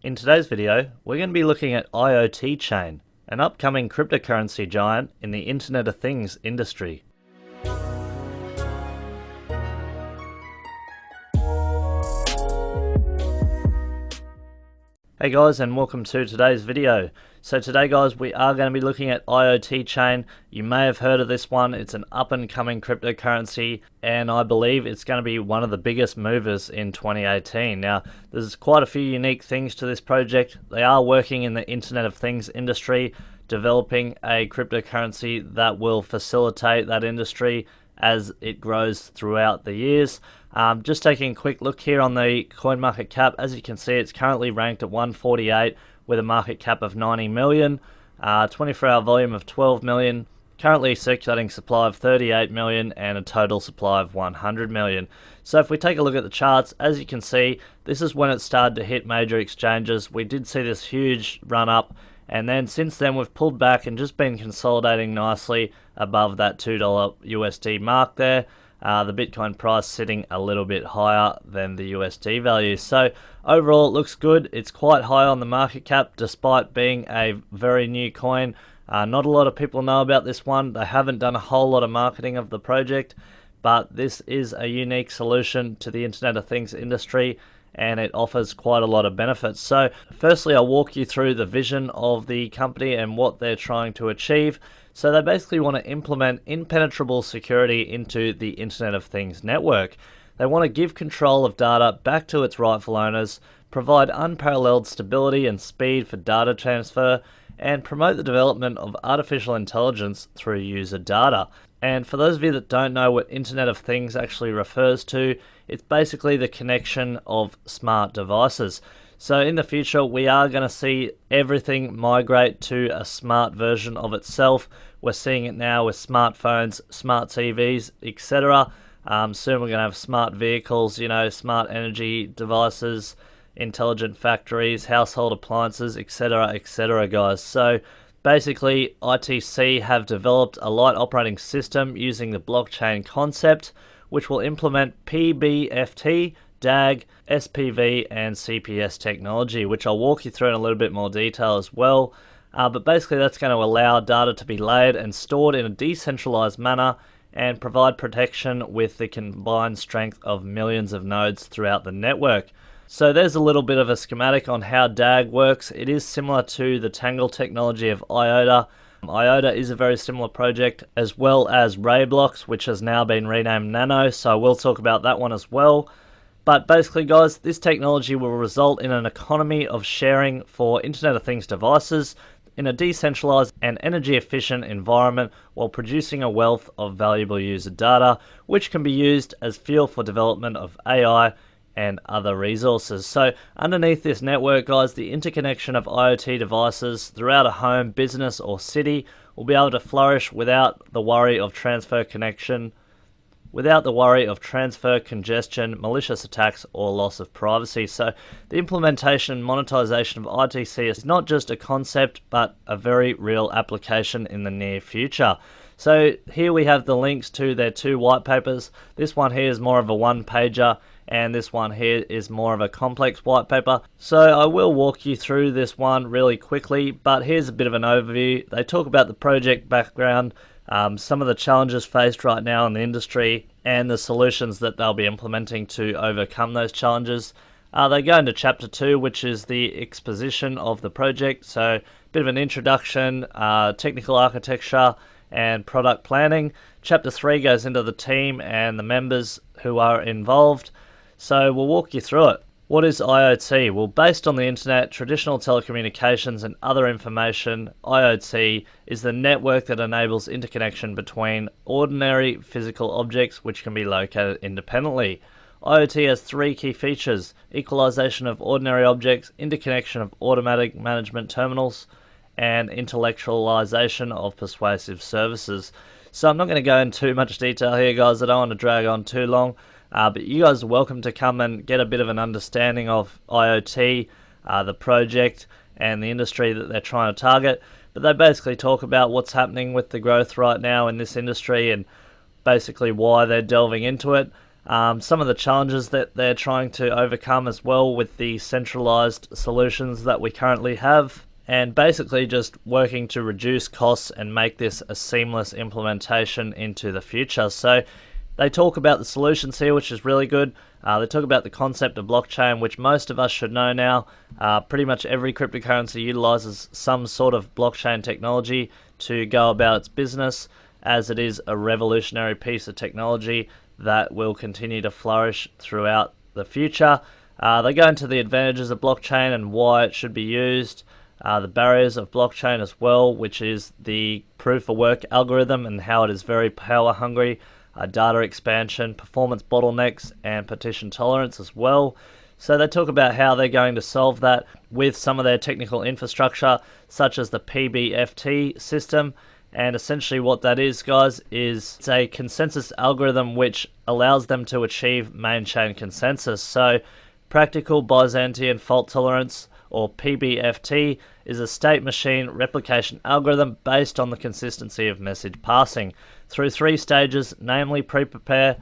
In today's video, we're going to be looking at IoT Chain, an upcoming cryptocurrency giant in the Internet of Things industry. Hey guys, and welcome to today's video. So today guys, we are going to be looking at IoT Chain. You may have heard of this one. It's an up and coming cryptocurrency, and I believe it's going to be one of the biggest movers in 2018. Now, there's quite a few unique things to this project. They are working in the Internet of Things industry, developing a cryptocurrency that will facilitate that industry as it grows throughout the years. Just taking a quick look here on the coin market cap. As you can see, it's currently ranked at 148 with a market cap of 90 million, 24-hour volume of 12 million, currently circulating supply of 38 million, and a total supply of 100 million. So if we take a look at the charts, as you can see, this is when it started to hit major exchanges. We did see this huge run up, and then since then we've pulled back and just been consolidating nicely above that $2 USD mark there. The Bitcoin price sitting a little bit higher than the USD value. So overall it looks good. It's quite high on the market cap despite being a very new coin. Not a lot of people know about this one. They haven't done a whole lot of marketing of the project, but this is a unique solution to the Internet of Things industry, and it offers quite a lot of benefits. So firstly, I'll walk you through the vision of the company and what they're trying to achieve. So they basically want to implement impenetrable security into the Internet of Things network. They want to give control of data back to its rightful owners, provide unparalleled stability and speed for data transfer, and promote the development of artificial intelligence through user data. And for those of you that don't know what Internet of Things actually refers to, it's basically the connection of smart devices. So in the future, we are going to see everything migrate to a smart version of itself. We're seeing it now with smartphones, smart TVs, etc. Soon we're going to have smart vehicles, smart energy devices, intelligent factories, household appliances, etc., guys. So basically, ITC have developed a light operating system using the blockchain concept, which will implement PBFT, DAG, SPV, and CPS technology, which I'll walk you through in a little bit more detail as well. But basically that's going to allow data to be layered and stored in a decentralized manner and provide protection with the combined strength of millions of nodes throughout the network. So there's a little bit of a schematic on how DAG works. It is similar to the Tangle technology of IOTA. IOTA is a very similar project, as well as Rayblocks, which has now been renamed Nano, so we'll talk about that one as well. But basically guys, this technology will result in an economy of sharing for Internet of Things devices in a decentralized and energy efficient environment while producing a wealth of valuable user data, which can be used as fuel for development of AI and other resources. So underneath this network, guys, the interconnection of IoT devices throughout a home, business, or city will be able to flourish without the worry of transfer congestion, malicious attacks, or loss of privacy. So the implementation and monetization of ITC is not just a concept, but a very real application in the near future. So here we have the links to their two white papers. This one here is more of a one-pager, and this one here is more of a complex white paper. So I will walk you through this one really quickly, but here's a bit of an overview. They talk about the project background, some of the challenges faced right now in the industry, and the solutions that they'll be implementing to overcome those challenges. They go into Chapter 2, which is the exposition of the project, so a bit of an introduction, technical architecture, and product planning. Chapter 3 goes into the team and the members who are involved. So we'll walk you through it. What is IoT? Well, based on the internet, traditional telecommunications, and other information, IoT is the network that enables interconnection between ordinary physical objects which can be located independently. IoT has three key features: equalization of ordinary objects, interconnection of automatic management terminals, and intellectualization of persuasive services. So I'm not going to go into too much detail here, guys. I don't want to drag on too long. But you guys are welcome to come and get a bit of an understanding of IoT, the project, and the industry that they're trying to target. But they basically talk about what's happening with the growth right now in this industry and basically why they're delving into it. some of the challenges that they're trying to overcome as well with the centralized solutions that we currently have, and basically just working to reduce costs and make this a seamless implementation into the future. So they talk about the solutions here, which is really good. They talk about the concept of blockchain, which most of us should know now. Pretty much every cryptocurrency utilizes some sort of blockchain technology to go about its business, as it is a revolutionary piece of technology that will continue to flourish throughout the future. They go into the advantages of blockchain and why it should be used, the barriers of blockchain as well, which is the proof of work algorithm and how it is very power hungry, data expansion, performance bottlenecks, and partition tolerance as well. So they talk about how they're going to solve that with some of their technical infrastructure, such as the PBFT system. And essentially what that is, guys, is it's a consensus algorithm which allows them to achieve main chain consensus. So practical Byzantine fault tolerance, or PBFT, is a state machine replication algorithm based on the consistency of message passing through 3 stages, namely pre-prepare,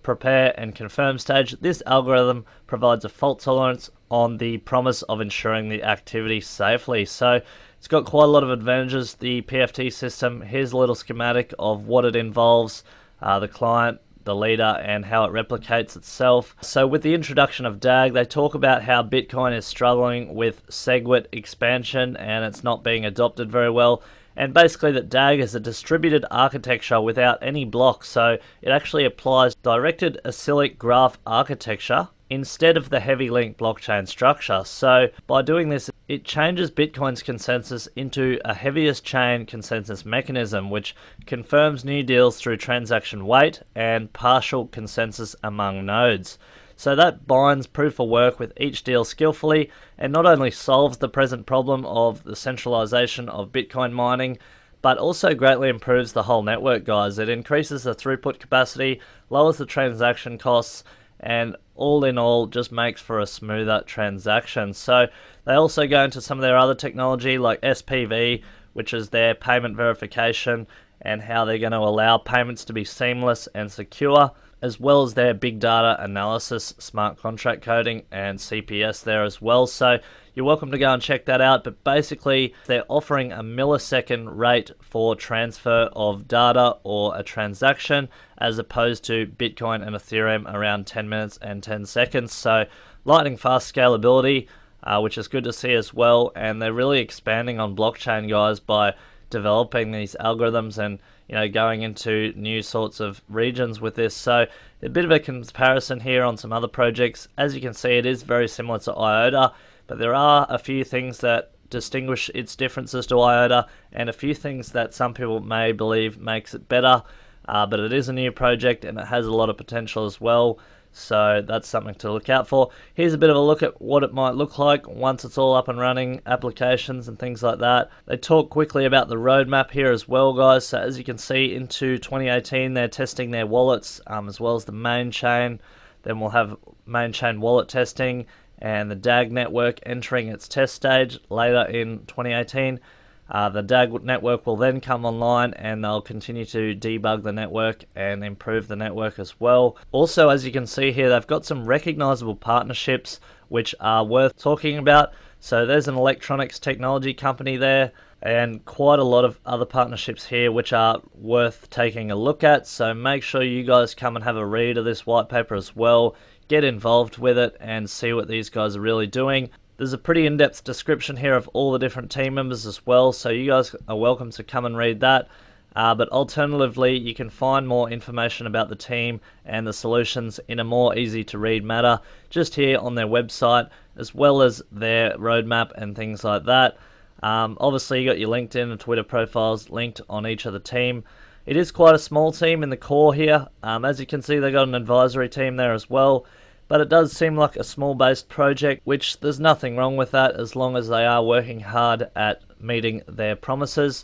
prepare, and confirm stage. This algorithm provides a fault tolerance on the promise of ensuring the activity safely. So it's got quite a lot of advantages, the PFT system. Here's a little schematic of what it involves, the client, the leader, and how it replicates itself. So with the introduction of DAG, they talk about how Bitcoin is struggling with SegWit expansion and it's not being adopted very well. And basically that DAG is a distributed architecture without any blocks, so it actually applies directed acyclic graph architecture instead of the heavy link blockchain structure. So by doing this, it changes Bitcoin's consensus into a heaviest chain consensus mechanism, which confirms new deals through transaction weight and partial consensus among nodes. So that binds proof of work with each deal skillfully, and not only solves the present problem of the centralization of Bitcoin mining, but also greatly improves the whole network, guys. It increases the throughput capacity, lowers the transaction costs, and all in all just makes for a smoother transaction. So they also go into some of their other technology like SPV, which is their payment verification, and how they're going to allow payments to be seamless and secure, as well as their big data analysis, smart contract coding, and CPS there as well. So you're welcome to go and check that out. But basically, they're offering a millisecond rate for transfer of data or a transaction, as opposed to Bitcoin and Ethereum around 10 minutes and 10 seconds. So lightning fast scalability, which is good to see as well. And they're really expanding on blockchain, guys, by developing these algorithms and going into new sorts of regions with this. So a bit of a comparison here on some other projects. As you can see, it is very similar to IOTA, but there are a few things that distinguish its differences to IOTA, and a few things that some people may believe makes it better. But it is a new project and it has a lot of potential as well. So that's something to look out for. Here's a bit of a look at what it might look like once it's all up and running, applications and things like that. They talk quickly about the roadmap here as well, guys. So as you can see, into 2018, they're testing their wallets as well as the main chain. Then we'll have main chain wallet testing and the DAG network entering its test stage later in 2018. The DAG network will then come online and they'll continue to debug the network and improve the network as well. Also, as you can see here, they've got some recognizable partnerships which are worth talking about. So there's an electronics technology company there and quite a lot of other partnerships here which are worth taking a look at. So make sure you guys come and have a read of this white paper as well. Get involved with it and see what these guys are really doing. There's a pretty in-depth description here of all the different team members as well, so you guys are welcome to come and read that. But alternatively, you can find more information about the team and the solutions in a more easy-to-read manner just here on their website, as well as their roadmap and things like that. Obviously, you got your LinkedIn and Twitter profiles linked on each of the team. It is quite a small team in the core here. As you can see, they got an advisory team there as well. But it does seem like a small-based project, which there's nothing wrong with that as long as they are working hard at meeting their promises.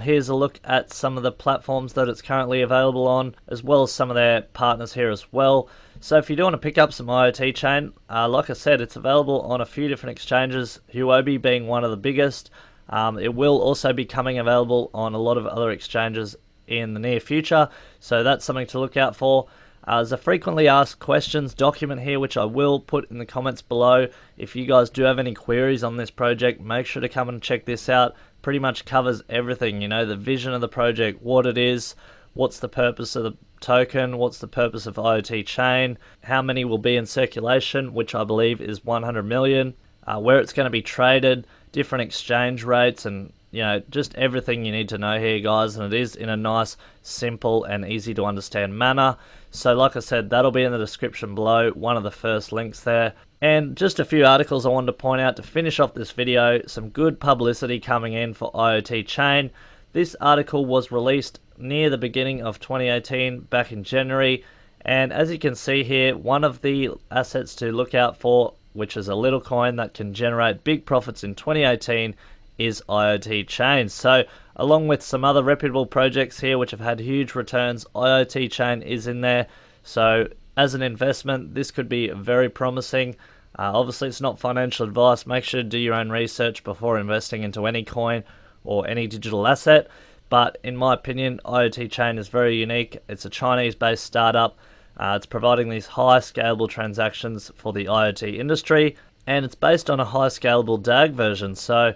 Here's a look at some of the platforms that it's currently available on, as well as some of their partners here as well. So if you do want to pick up some IoT chain, like I said, it's available on a few different exchanges, Huobi being one of the biggest. It will also be coming available on a lot of other exchanges in the near future, so that's something to look out for. There's a frequently asked questions document here, which I will put in the comments below. If you guys do have any queries on this project, make sure to come and check this out. Pretty much covers everything, you know, the vision of the project, what it is, what's the purpose of the token, what's the purpose of IoT chain, how many will be in circulation, which I believe is 100 million, where it's going to be traded, different exchange rates, and you know, just everything you need to know here, guys. And it is in a nice, simple and easy to understand manner. So like I said, that'll be in the description below, one of the first links there. And just a few articles I wanted to point out to finish off this video. Some good publicity coming in for IoT chain. This article was released near the beginning of 2018, back in January. And as you can see here, one of the assets to look out for, which is a little coin that can generate big profits in 2018, is IoT chain. So along with some other reputable projects here which have had huge returns, IoT chain is in there. So as an investment, this could be very promising. Obviously it's not financial advice. Make sure to do your own research before investing into any coin or any digital asset. But in my opinion, IoT chain is very unique. It's a Chinese based startup. It's providing these high scalable transactions for the IoT industry, and it's based on a high scalable DAG version. So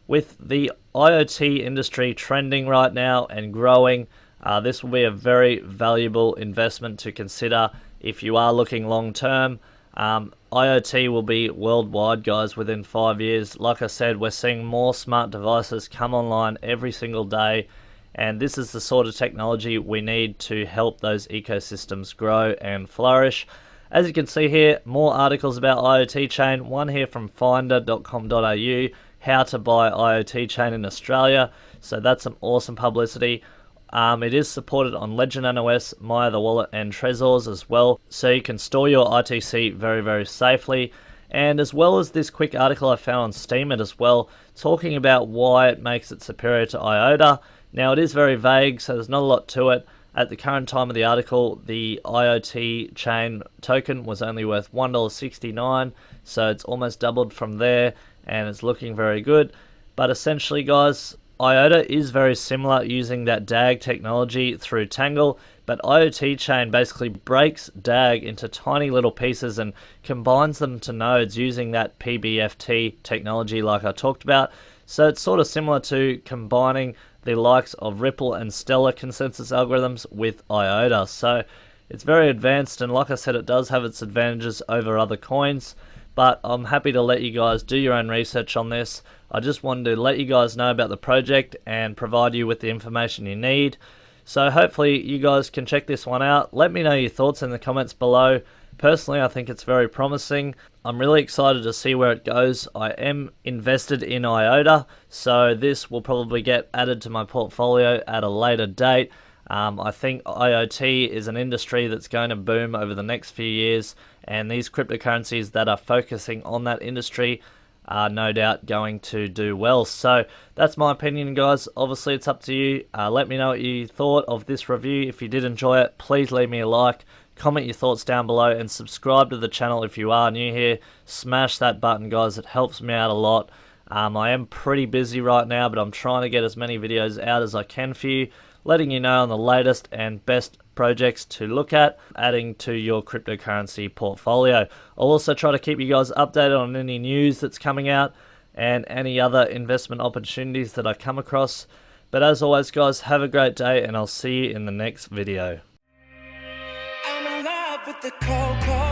with the IoT industry trending right now and growing, this will be a very valuable investment to consider if you are looking long term. IoT will be worldwide, guys, within 5 years. Like I said, we're seeing more smart devices come online every single day, and this is the sort of technology we need to help those ecosystems grow and flourish. As you can see here, more articles about IoT chain. One here from finder.com.au, how to buy IoT chain in Australia. So that's some awesome publicity. It is supported on Legend NOS, Maya the Wallet, and Trezors as well. So you can store your ITC very, very safely. And as well as this quick article I found on Steemit as well, talking about why it makes it superior to IOTA. Now it is very vague, so there's not a lot to it. At the current time of the article, the IoT chain token was only worth $1.69, so it's almost doubled from there, and it's looking very good. But essentially, guys, IOTA is very similar, using that DAG technology through Tangle, but IoT chain basically breaks DAG into tiny little pieces and combines them to nodes using that PBFT technology like I talked about. So it's sort of similar to combining the likes of Ripple and Stellar consensus algorithms with IOTA. So it's very advanced, and like I said, it does have its advantages over other coins. But I'm happy to let you guys do your own research on this. I just wanted to let you guys know about the project and provide you with the information you need. So hopefully you guys can check this one out. Let me know your thoughts in the comments below. Personally, I think it's very promising. I'm really excited to see where it goes. I am invested in IOTA, so this will probably get added to my portfolio at a later date. I think IoT is an industry that's going to boom over the next few years, and these cryptocurrencies that are focusing on that industry are no doubt going to do well. So that's my opinion, guys. Obviously it's up to you. Let me know what you thought of this review. If you did enjoy it, please leave me a like, comment your thoughts down below, and subscribe to the channel if you are new here. Smash that button, guys. It helps me out a lot. I am pretty busy right now, but I'm trying to get as many videos out as I can for you, letting you know on the latest and best projects to look at, adding to your cryptocurrency portfolio. I'll also try to keep you guys updated on any news that's coming out and any other investment opportunities that I come across. But as always, guys, have a great day, and I'll see you in the next video. I'm in love with the cold.